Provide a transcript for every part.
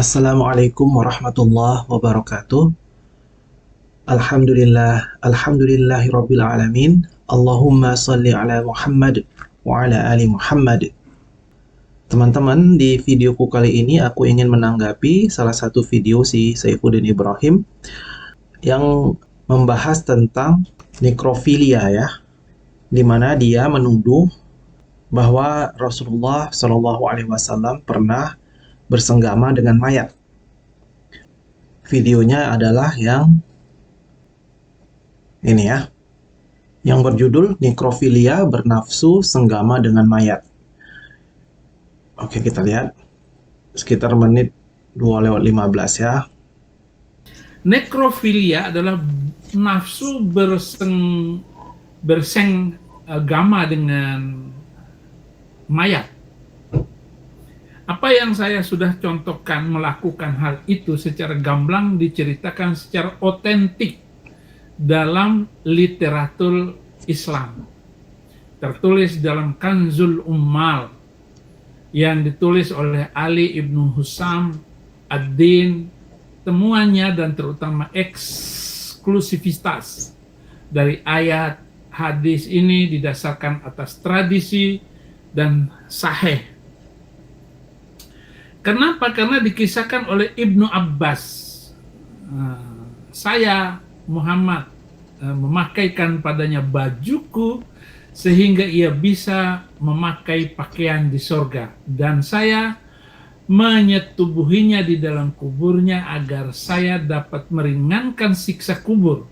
Assalamualaikum warahmatullahi wabarakatuh. Alhamdulillahi rabbil alamin. Allahumma salli ala Muhammad wa ala ali Muhammad. Teman-teman, di videoku kali ini aku ingin menanggapi salah satu video si Saifuddin Ibrahim yang membahas tentang nekrofilia ya, di mana dia menuduh bahwa Rasulullah Shallallahu Alaihi Wasallam pernah bersenggama dengan mayat. Videonya adalah yang ini ya, yang berjudul nekrofilia bernafsu senggama dengan mayat. Oke, kita lihat sekitar menit 2:15 ya. Nekrofilia adalah nafsu bersenggama dengan mayat. Apa yang saya sudah contohkan melakukan hal itu secara gamblang diceritakan secara otentik dalam literatur Islam. Tertulis dalam Kanzul Ummal yang ditulis oleh Ali ibnu Husam ad-Din. Temuannya dan terutama eksklusivitas dari ayat hadis ini didasarkan atas tradisi dan sahih. Kenapa? Karena dikisahkan oleh Ibnu Abbas. Saya Muhammad memakaikan padanya bajuku sehingga ia bisa memakai pakaian di sorga, dan saya menyetubuhinya di dalam kuburnya agar saya dapat meringankan siksa kubur.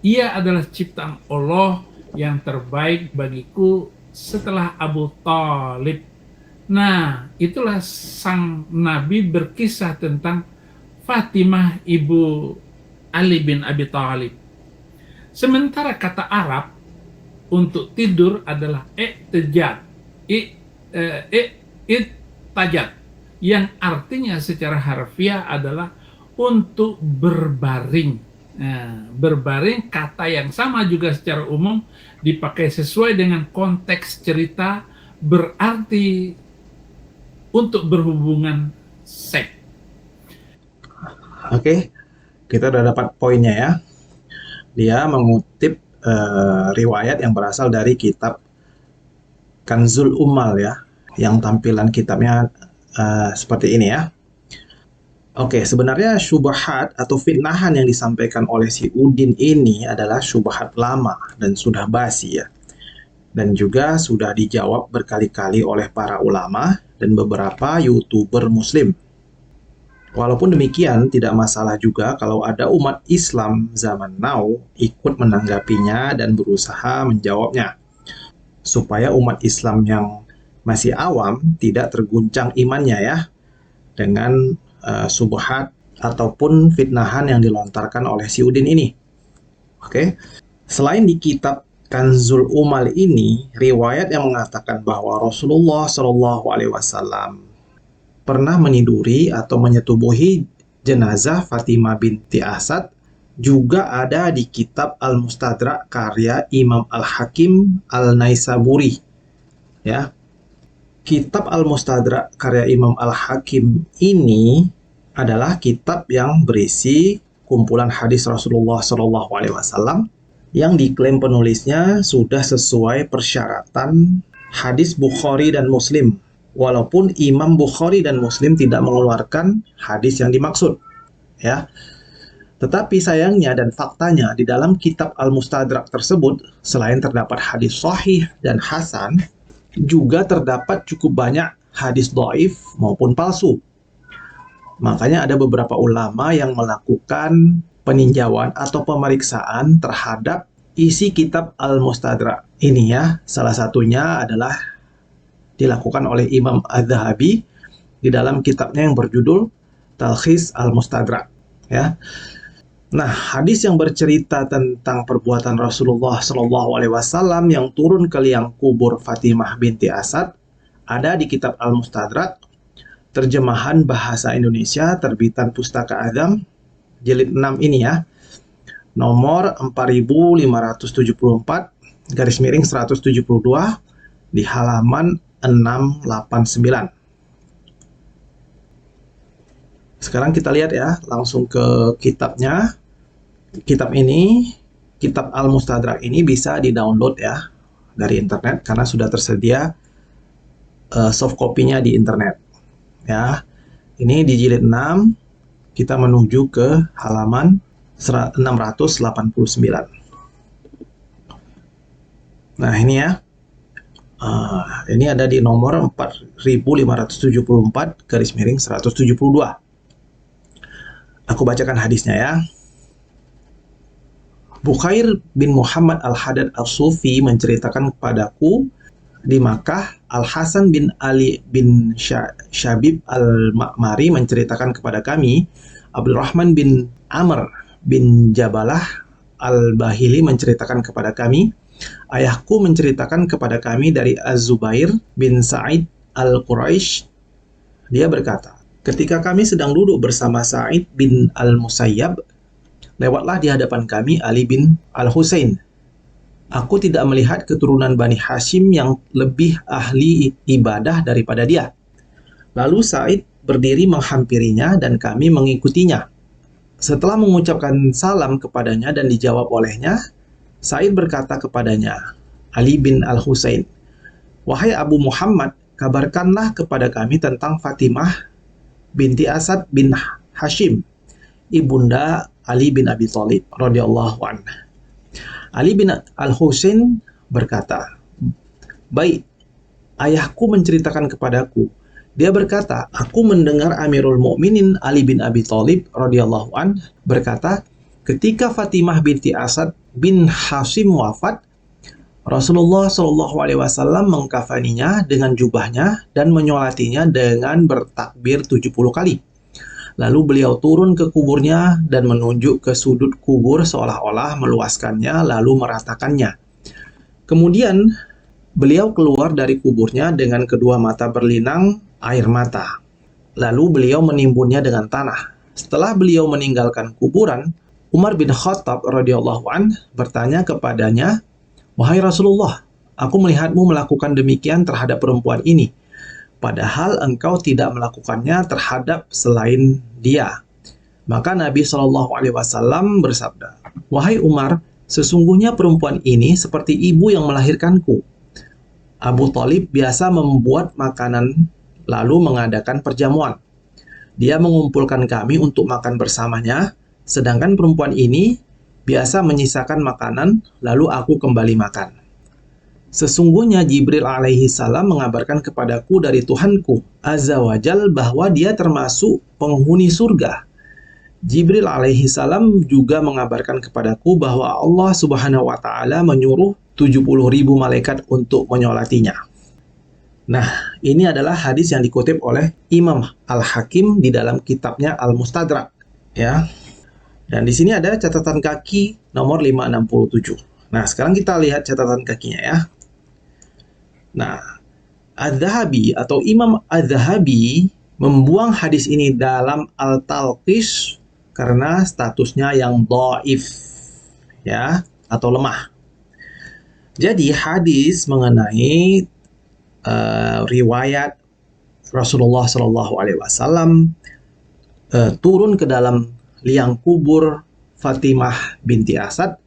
Ia adalah ciptaan Allah yang terbaik bagiku setelah Abu Thalib. Nah, itulah sang Nabi berkisah tentang Fatimah ibu Ali bin Abi Thalib. Sementara kata Arab untuk tidur adalah i'tijad, i'tajad, yang artinya secara harfiah adalah untuk berbaring. Nah, berbaring kata yang sama juga secara umum dipakai sesuai dengan konteks cerita, berarti untuk berhubungan seks. Oke, kita udah dapat poinnya ya. Dia mengutip riwayat yang berasal dari kitab Kanzul Ummal ya, yang tampilan kitabnya seperti ini ya. Oke, sebenarnya syubhat atau fitnahan yang disampaikan oleh si Udin ini adalah syubhat lama dan sudah basi ya. Dan juga sudah dijawab berkali-kali oleh para ulama dan beberapa YouTuber muslim. Walaupun demikian, tidak masalah juga kalau ada umat Islam zaman now ikut menanggapinya dan berusaha menjawabnya, supaya umat Islam yang masih awam tidak terguncang imannya ya, dengan subhat ataupun fitnahan yang dilontarkan oleh si Udin ini. Oke. Selain di kitab Kanzul Ummal ini, riwayat yang mengatakan bahwa Rasulullah Shallallahu Alaihi Wasallam pernah meniduri atau menyetubuhi jenazah Fatimah binti Asad juga ada di kitab Al-Mustadrak karya Imam Al-Hakim Al-Naisaburi. Ya. Kitab Al-Mustadrak karya Imam Al-Hakim ini adalah kitab yang berisi kumpulan hadis Rasulullah Shallallahu Alaihi Wasallam yang diklaim penulisnya sudah sesuai persyaratan hadis Bukhari dan Muslim, walaupun Imam Bukhari dan Muslim tidak mengeluarkan hadis yang dimaksud ya. Tetapi sayangnya dan faktanya di dalam kitab Al-Mustadrak tersebut, selain terdapat hadis sahih dan hasan, juga terdapat cukup banyak hadis dhaif maupun palsu. Makanya ada beberapa ulama yang melakukan peninjauan atau pemeriksaan terhadap isi kitab Al-Mustadrak ini ya. Salah satunya adalah dilakukan oleh Imam Az-Zahabi di dalam kitabnya yang berjudul Talkhis Al-Mustadrak ya. Nah, hadis yang bercerita tentang perbuatan Rasulullah Shallallahu Alaihi Wasallam yang turun ke liang kubur Fatimah binti Asad ada di kitab Al-Mustadrak, terjemahan bahasa Indonesia terbitan Pustaka Azam jilid 6 ini ya, nomor 4574/172 di halaman 689. Sekarang kita lihat ya, langsung ke kitabnya. Kitab ini, kitab Al-Mustadrak ini bisa di-download ya dari internet karena sudah tersedia soft copy-nya di internet. Ya. Ini di jilid 6 kita menuju ke halaman 689. Nah, ini ya. Ini ada di nomor 4574/172. Aku bacakan hadisnya ya. Bukhair bin Muhammad Al-Haddad Al-Sufi menceritakan kepadaku di Makkah, Al-Hasan bin Ali bin Syabib Al-Ma'mari menceritakan kepada kami, Abdurrahman bin Amr bin Jabalah Al-Bahili menceritakan kepada kami, ayahku menceritakan kepada kami dari Az-Zubair bin Sa'id Al-Quraisy. Dia berkata, ketika kami sedang duduk bersama Sa'id bin Al-Musayyab, lewatlah di hadapan kami Ali bin Al-Husain. Aku tidak melihat keturunan Bani Hashim yang lebih ahli ibadah daripada dia. Lalu Sa'id berdiri menghampirinya dan kami mengikutinya. Setelah mengucapkan salam kepadanya dan dijawab olehnya, Sa'id berkata kepadanya, Ali bin Al-Husain, wahai Abu Muhammad, kabarkanlah kepada kami tentang Fatimah binti Asad bin Hashim, ibunda Ali bin Abi Thalib radhiyallahu anhu. Ali bin Al-Husain berkata, baik, ayahku menceritakan kepadaku. Dia berkata, aku mendengar Amirul Mukminin Ali bin Abi Thalib radhiyallahu anhu berkata, ketika Fatimah binti Asad bin Hashim wafat, Rasulullah Shallallahu Alaihi Wasallam mengkafaninya dengan jubahnya dan menyolatinya dengan bertakbir 70 kali. Lalu beliau turun ke kuburnya dan menunjuk ke sudut kubur seolah-olah meluaskannya lalu meratakannya. Kemudian beliau keluar dari kuburnya dengan kedua mata berlinang air mata. Lalu beliau menimbunnya dengan tanah. Setelah beliau meninggalkan kuburan, Umar bin Khattab radhiyallahu an bertanya kepadanya, wahai Rasulullah, aku melihatmu melakukan demikian terhadap perempuan ini, padahal engkau tidak melakukannya terhadap selain dia. Maka Nabi Shallallahu Alaihi Wasallam bersabda, wahai Umar, sesungguhnya perempuan ini seperti ibu yang melahirkanku. Abu Thalib biasa membuat makanan lalu mengadakan perjamuan. Dia mengumpulkan kami untuk makan bersamanya, sedangkan perempuan ini biasa menyisakan makanan lalu aku kembali makan. Sesungguhnya Jibril alaihi salam mengabarkan kepadaku dari Tuhanku Azza wa Jal bahwa dia termasuk penghuni surga. Jibril alaihi salam juga mengabarkan kepadaku bahwa Allah subhanahu wa ta'ala menyuruh 70.000 malaikat untuk menyolatinya. Nah, ini adalah hadis yang dikutip oleh Imam Al-Hakim di dalam kitabnya Al-Mustadrak. Ya. Dan di sini ada catatan kaki nomor 567. Nah, sekarang kita lihat catatan kakinya ya. Nah, Az-Zahabi atau Imam Az-Zahabi membuang hadis ini dalam Al-Talqis karena statusnya yang dhaif ya, atau lemah. Jadi hadis mengenai riwayat Rasulullah Shallallahu Alaihi Wasallam turun ke dalam liang kubur Fatimah binti Asad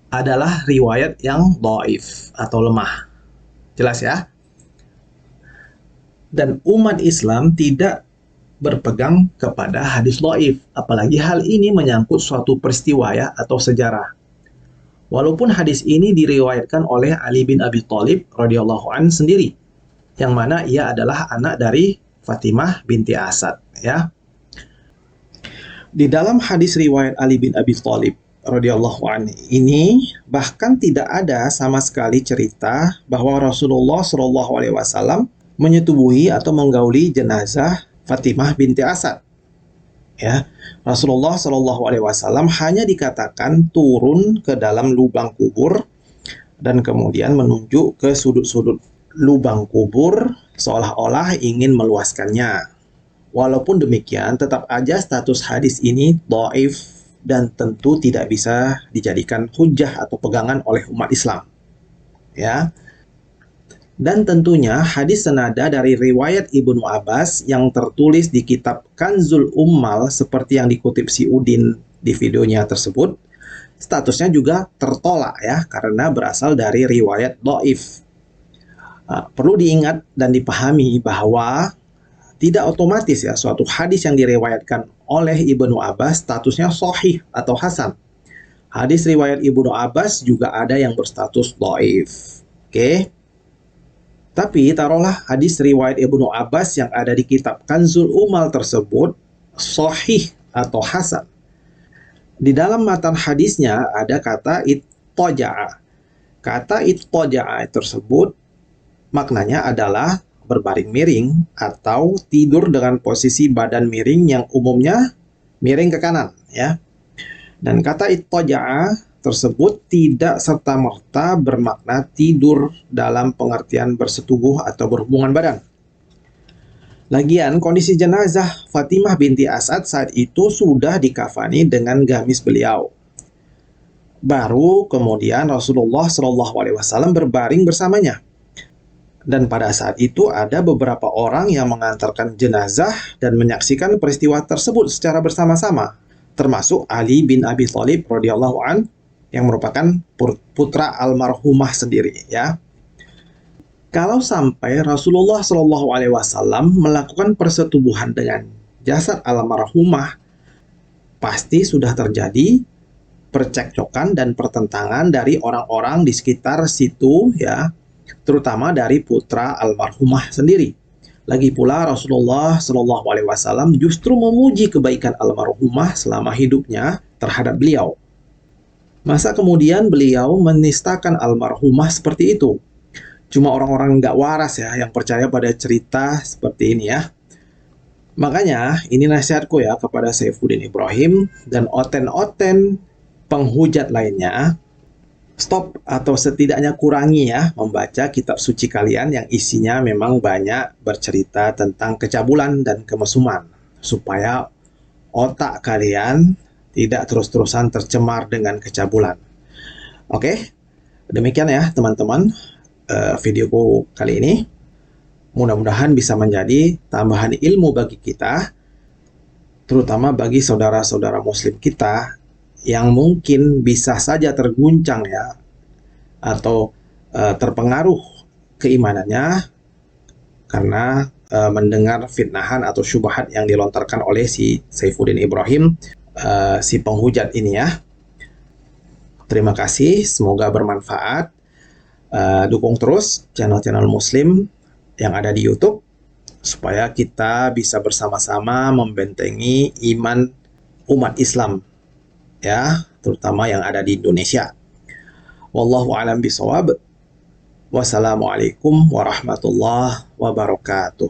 adalah riwayat yang dhaif atau lemah. Jelas ya? Dan umat Islam tidak berpegang kepada hadis dhaif, apalagi hal ini menyangkut suatu peristiwa ya atau sejarah. Walaupun hadis ini diriwayatkan oleh Ali bin Abi Thalib radhiyallahu an sendiri, yang mana ia adalah anak dari Fatimah binti Asad ya. Di dalam hadis riwayat Ali bin Abi Thalib radhiyallahu anhu ini bahkan tidak ada sama sekali cerita bahwa Rasulullah Shallallahu Alaihi Wasallam menyetubuhi atau menggauli jenazah Fatimah binti Asad. Ya, Rasulullah Shallallahu Alaihi Wasallam hanya dikatakan turun ke dalam lubang kubur dan kemudian menunjuk ke sudut-sudut lubang kubur seolah-olah ingin meluaskannya. Walaupun demikian, tetap aja status hadis ini dhaif dan tentu tidak bisa dijadikan hujjah atau pegangan oleh umat Islam. Ya. Dan tentunya hadis senada dari riwayat Ibnu Abbas yang tertulis di kitab Kanzul Ummal seperti yang dikutip si Udin di videonya tersebut, statusnya juga tertolak ya, karena berasal dari riwayat dhaif. Perlu diingat dan dipahami bahwa tidak otomatis ya suatu hadis yang diriwayatkan oleh Ibnu Abbas statusnya sahih atau hasan. Hadis riwayat Ibnu Abbas juga ada yang berstatus dhaif. Oke. Tapi taruhlah hadis riwayat Ibnu Abbas yang ada di kitab Kanzul Ummal tersebut sahih atau hasan. Di dalam matan hadisnya ada kata ittaja'a. Kata ittaja'a tersebut maknanya adalah berbaring miring atau tidur dengan posisi badan miring yang umumnya miring ke kanan ya. Dan kata ittaja'a tersebut tidak serta-merta bermakna tidur dalam pengertian bersetubuh atau berhubungan badan. Lagian kondisi jenazah Fatimah binti As'ad saat itu sudah dikafani dengan gamis beliau. Baru kemudian Rasulullah SAW berbaring bersamanya. Dan pada saat itu ada beberapa orang yang mengantarkan jenazah dan menyaksikan peristiwa tersebut secara bersama-sama, termasuk Ali bin Abi Thalib radhiyallahu an yang merupakan putra almarhumah sendiri ya. Kalau sampai Rasulullah SAW melakukan persetubuhan dengan jasad almarhumah, pasti sudah terjadi percekcokan dan pertentangan dari orang-orang di sekitar situ ya, terutama dari putra almarhumah sendiri. Lagi pula Rasulullah SAW justru memuji kebaikan almarhumah selama hidupnya terhadap beliau. Masa kemudian beliau menistakan almarhumah seperti itu? Cuma orang-orang nggak waras ya yang percaya pada cerita seperti ini ya. Makanya ini nasihatku ya kepada Saifuddin Ibrahim dan oten-oten penghujat lainnya. Stop atau setidaknya kurangi ya membaca kitab suci kalian yang isinya memang banyak bercerita tentang kecabulan dan kemesuman, supaya otak kalian tidak terus-terusan tercemar dengan kecabulan. Oke, demikian ya teman-teman videoku kali ini. Mudah-mudahan bisa menjadi tambahan ilmu bagi kita, terutama bagi saudara-saudara muslim kita yang mungkin bisa saja terguncang ya, atau terpengaruh keimanannya karena mendengar fitnahan atau syubhat yang dilontarkan oleh si Saifuddin Ibrahim, si penghujat ini ya. Terima kasih, semoga bermanfaat. Dukung terus channel-channel muslim yang ada di YouTube supaya kita bisa bersama-sama membentengi iman umat Islam ya, terutama yang ada di Indonesia. Wallahu a'lam bishawab. Wassalamualaikum warahmatullahi wabarakatuh.